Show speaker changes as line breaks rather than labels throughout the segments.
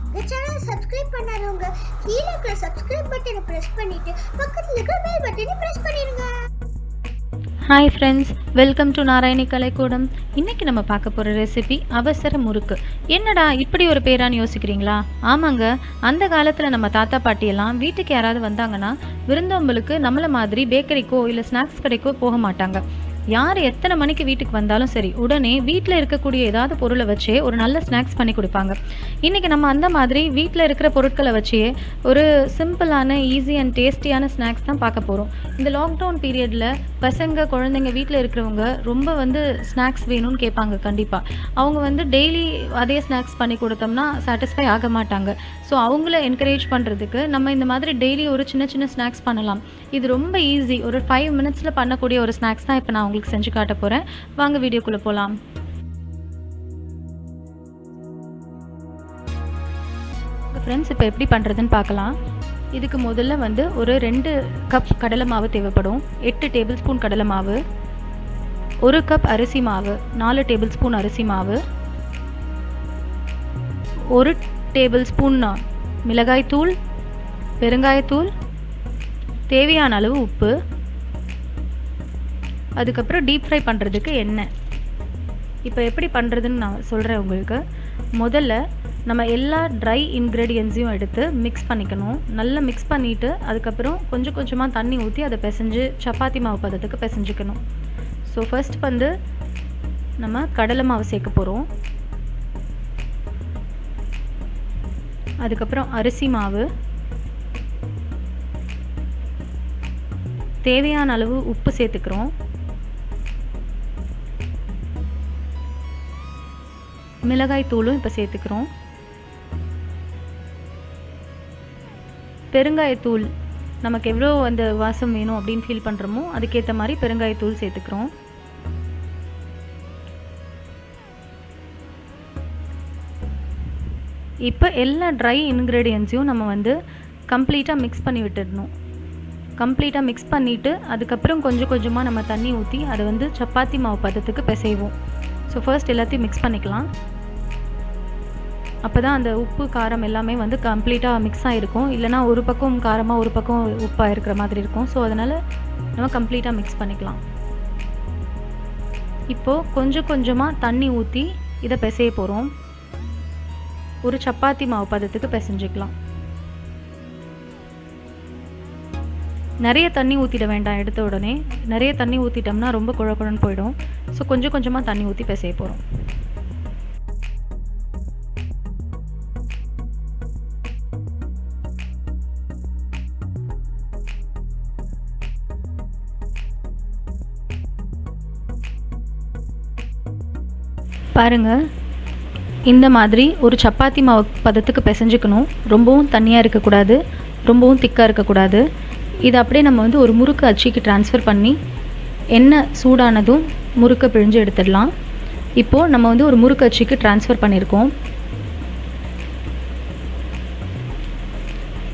இந்த சேனலை சப்ஸ்கிரைப் பண்ணாதவங்க கீழே இருக்கிற சப்ஸ்கிரைப் பட்டனை பிரஸ் பண்ணிட்டு பக்கத்துல இருக்கிற பெல் பட்டனை பிரஸ் பண்ணிருங்க.
Hi friends, welcome to Narayani Kalaikoodam. இன்றைக்கி நம்ம பார்க்க போகிற ரெசிபி அவசர முறுக்கு. என்னடா இப்படி ஒரு பேரான்னு யோசிக்கிறீங்களா? ஆமாங்க, அந்த காலத்தில் நம்ம தாத்தா பாட்டியெல்லாம் வீட்டுக்கு யாராவது வந்தாங்கன்னா விருந்தோம்பலுக்கு நம்மளை மாதிரி பேக்கரிக்கோ இல்லை ஸ்நாக்ஸ் கடைக்கோ போக மாட்டாங்க. யார் எத்தனை மணிக்கு வீட்டுக்கு வந்தாலும் சரி, உடனே வீட்டில் இருக்கக்கூடிய ஏதாவது பொருளை வச்சே ஒரு நல்ல ஸ்நாக்ஸ் பண்ணி கொடுப்பாங்க. இன்றைக்கி நம்ம அந்த மாதிரி வீட்டில் இருக்கிற பொருட்களை வச்சே ஒரு சிம்பிளான ஈஸி அண்ட் டேஸ்டியான ஸ்நாக்ஸ் தான் பார்க்க போகிறோம். இந்த லாக்டவுன் பீரியடில் பசங்க குழந்தைங்க வீட்டில் இருக்கிறவங்க ரொம்ப ஸ்நாக்ஸ் வேணும்னு கேட்பாங்க. கண்டிப்பாக அவங்க டெய்லி அதே ஸ்நாக்ஸ் பண்ணி கொடுத்தோம்னா சாட்டிஸ்ஃபை ஆக மாட்டாங்க. ஸோ அவங்கள என்கரேஜ் பண்ணுறதுக்கு நம்ம இந்த மாதிரி டெய்லி ஒரு சின்ன சின்ன ஸ்நாக்ஸ் பண்ணலாம். இது ரொம்ப ஈஸி, ஒரு 5 மினிட்ஸில் பண்ணக்கூடிய ஒரு ஸ்நாக்ஸ் தான் இப்போ நான் உங்களுக்கு செஞ்சு காட்ட போகிறேன். வாங்க வீடியோக்குள்ளே போகலாம். ஃப்ரெண்ட்ஸ், இப்போ எப்படி பண்ணுறதுன்னு பார்க்கலாம். இதுக்கு முதல்ல ஒரு 2 கப் கடலை மாவு தேவைப்படும். 8 டேபிள் ஸ்பூன் கடலை மாவு, 1 கப் அரிசி மாவு, 4 டேபிள் ஸ்பூன் அரிசி மாவு, 1 டேபிள் ஸ்பூன் மிளகாய்த்தூள், பெருங்காயத்தூள், தேவையான அளவு உப்பு, அதுக்கப்புறம் டீப் ஃப்ரை பண்ணுறதுக்கு எண்ணெய். இப்போ எப்படி பண்ணுறதுன்னு நான் சொல்கிறேன் உங்களுக்கு. முதல்ல நம்ம எல்லா ட்ரை இன்க்ரீடியன்ஸையும் எடுத்து மிக்ஸ் பண்ணிக்கணும். நல்லா மிக்ஸ் பண்ணிவிட்டு அதுக்கப்புறம் கொஞ்சம் கொஞ்சமாக தண்ணி ஊற்றி அதை பிசைஞ்சு சப்பாத்தி மாவு பதத்துக்கு பிசைஞ்சிக்கணும். ஸோ ஃபர்ஸ்ட் நம்ம கடலை மாவு சேர்க்க போகிறோம். அதுக்கப்புறம் அரிசி மாவு, தேவையான அளவு உப்பு சேர்த்துக்கிறோம். மிளகாய் தூளும் இப்போ சேர்த்துக்கிறோம். பெருங்காயத்தூள் நமக்கு எவ்வளோ அந்த வாசம் வேணும் அப்படின்னு ஃபீல் பண்ணுறோமோ அதுக்கேற்ற மாதிரி பெருங்காயத்தூள் சேர்த்துக்கிறோம். இப்போ எல்லா ட்ரை இன்க்ரீடியன்ஸையும் நம்ம கம்ப்ளீட்டாக மிக்ஸ் பண்ணி விட்டுடணும். கம்ப்ளீட்டாக மிக்ஸ் பண்ணிவிட்டு அதுக்கப்புறம் கொஞ்சம் கொஞ்சமாக நம்ம தண்ணி ஊற்றி அதை சப்பாத்தி மாவு பதத்துக்கு பிசைவோம். ஸோ ஃபர்ஸ்ட் எல்லாத்தையும் மிக்ஸ் பண்ணிக்கலாம். அப்போ தான் அந்த உப்பு காரம் எல்லாமே கம்ப்ளீட்டாக மிக்ஸ் ஆகிருக்கும். இல்லைனா ஒரு பக்கம் காரமாக ஒரு பக்கம் உப்பாக இருக்கிற மாதிரி இருக்கும். ஸோ அதனால் நம்ம கம்ப்ளீட்டாக மிக்ஸ் பண்ணிக்கலாம். இப்போது கொஞ்சம் கொஞ்சமாக தண்ணி ஊற்றி இதை பிசைய போகிறோம். ஒரு சப்பாத்தி மாவு பதத்துக்கு பிசைஞ்சிக்கலாம். நிறைய தண்ணி ஊற்றிட வேண்டாம். எடுத்த உடனே நிறைய தண்ணி ஊற்றிட்டோம்னா ரொம்ப குழக்குழன்னு போயிடும். ஸோ கொஞ்சம் கொஞ்சமாக தண்ணி ஊற்றி பிசைய போகிறோம். பாருங்கள், இந்த மாதிரி ஒரு சப்பாத்தி மாவு பதத்துக்கு பிசைஞ்சிக்கணும். ரொம்பவும் தண்ணியாக இருக்கக்கூடாது, ரொம்பவும் திக்காக இருக்கக்கூடாது. இதை அப்படியே நம்ம ஒரு முறுக்கு அச்சிக்கு ட்ரான்ஸ்ஃபர் பண்ணி எண்ணெய் சூடானதும் முறுக்கை பிழிஞ்சு எடுத்துடலாம். இப்போது நம்ம ஒரு முறுக்கு அச்சிக்கு ட்ரான்ஸ்ஃபர் பண்ணியிருக்கோம்.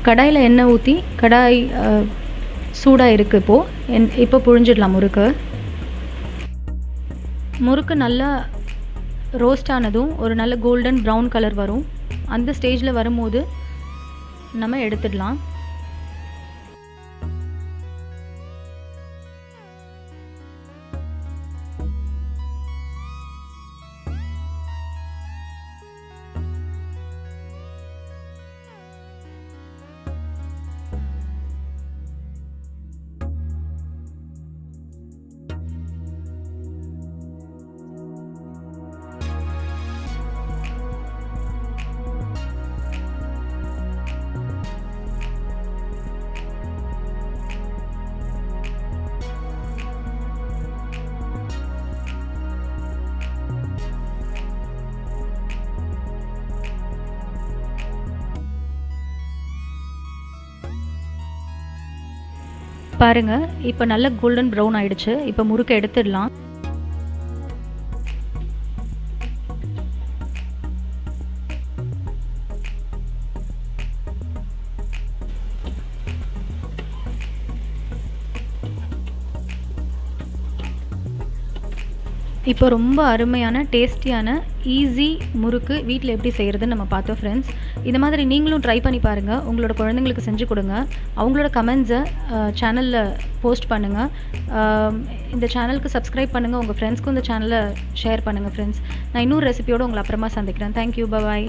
கடாயில் எண்ணெய் ஊற்றி கடாய் சூடாக இருக்குது. இப்போ புழிஞ்சிடலாம் முறுக்கு. முறுக்கு நல்லா ரோஸ்ட் ஆனதும் ஒரு நல்ல கோல்டன் ப்ரௌன் கலர் வரும். அந்த ஸ்டேஜில் வரும்போது நம்ம எடுத்துடலாம். பாருங்கள், இப்போ நல்ல கோல்டன் ப்ரௌன் ஆயிடுச்சு. இப்போ முறுக்கை எடுத்துடலாம். இப்போ ரொம்ப அருமையான டேஸ்டியான ஈஸி முறுக்கு வீட்டில் எப்படி செய்கிறதுன்னு நம்ம பார்த்தோம் ஃப்ரெண்ட்ஸ். இந்த மாதிரி நீங்களும் ட்ரை பண்ணி பாருங்கள். உங்களோட குழந்தைங்களுக்கு செஞ்சு கொடுங்க. அவங்களோட கமெண்ட்ஸை சேனலில் போஸ்ட் பண்ணுங்கள். இந்த சேனலுக்கு சப்ஸ்கிரைப் பண்ணுங்கள். உங்கள் ஃப்ரெண்ட்ஸ்க்கும் இந்த சேனலை ஷேர் பண்ணுங்கள் ஃப்ரெண்ட்ஸ். நான் இன்னொரு ரெசிபியோடு உங்களை அப்புறமா சந்திக்கிறேன். தேங்க்யூ, பாய்.